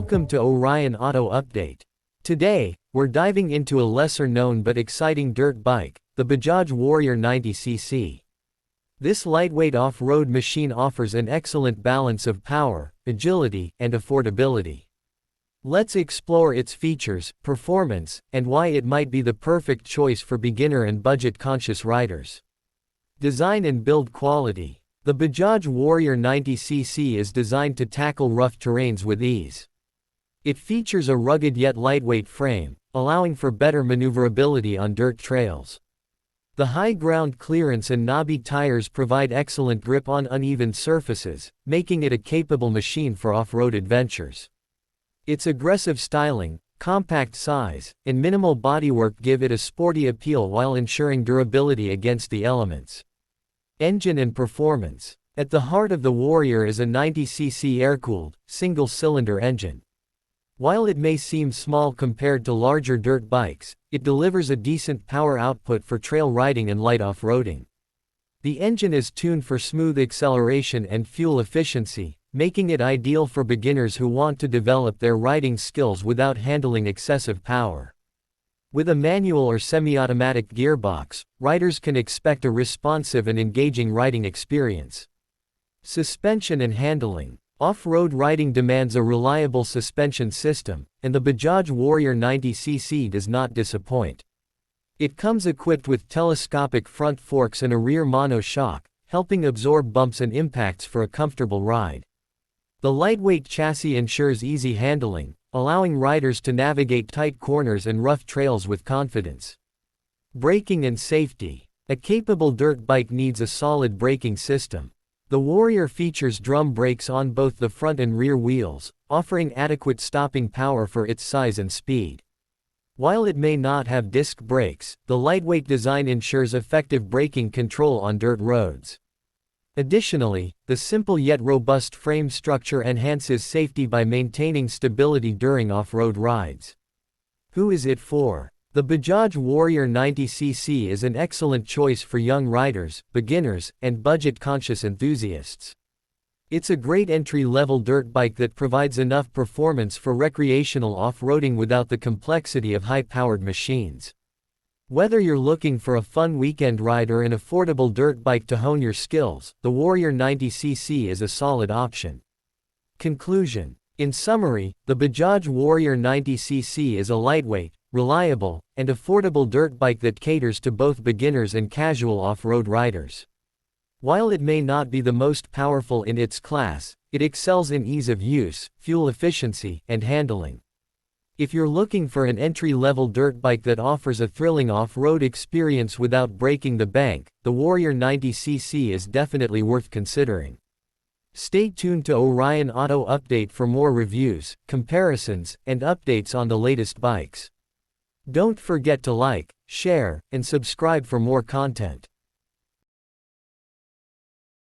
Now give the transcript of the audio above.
Welcome to Orion Auto Update. Today, we're diving into a lesser-known but exciting dirt bike, the Bajaj Warrior 90cc. This lightweight off-road machine offers an excellent balance of power, agility, and affordability. Let's explore its features, performance, and why it might be the perfect choice for beginner and budget-conscious riders. Design and build quality. The Bajaj Warrior 90cc is designed to tackle rough terrains with ease. It features a rugged yet lightweight frame, allowing for better maneuverability on dirt trails. The high ground clearance and knobby tires provide excellent grip on uneven surfaces, making it a capable machine for off-road adventures. Its aggressive styling, compact size, and minimal bodywork give it a sporty appeal while ensuring durability against the elements. Engine and performance. At the heart of the Warrior is a 90cc air-cooled, single-cylinder engine. While it may seem small compared to larger dirt bikes, it delivers a decent power output for trail riding and light off-roading. The engine is tuned for smooth acceleration and fuel efficiency, making it ideal for beginners who want to develop their riding skills without handling excessive power. With a manual or semi-automatic gearbox, riders can expect a responsive and engaging riding experience. Suspension and handling. Off-road riding demands a reliable suspension system, and the Bajaj Warrior 90cc does not disappoint. It comes equipped with telescopic front forks and a rear mono-shock, helping absorb bumps and impacts for a comfortable ride. The lightweight chassis ensures easy handling, allowing riders to navigate tight corners and rough trails with confidence. Braking and safety. A capable dirt bike needs a solid braking system. The Warrior features drum brakes on both the front and rear wheels, offering adequate stopping power for its size and speed. While it may not have disc brakes, the lightweight design ensures effective braking control on dirt roads. Additionally, the simple yet robust frame structure enhances safety by maintaining stability during off-road rides. Who is it for? The Bajaj Warrior 90cc is an excellent choice for young riders, beginners, and budget-conscious enthusiasts. It's a great entry-level dirt bike that provides enough performance for recreational off-roading without the complexity of high-powered machines. Whether you're looking for a fun weekend ride or an affordable dirt bike to hone your skills, the Warrior 90cc is a solid option. Conclusion. In summary, the Bajaj Warrior 90cc is a lightweight, reliable, and affordable dirt bike that caters to both beginners and casual off-road riders. While it may not be the most powerful in its class, it excels in ease of use, fuel efficiency, and handling. If you're looking for an entry-level dirt bike that offers a thrilling off-road experience without breaking the bank, the Warrior 90cc is definitely worth considering. Stay tuned to Orion Auto Update for more reviews, comparisons, and updates on the latest bikes. Don't forget to like, share, and subscribe for more content.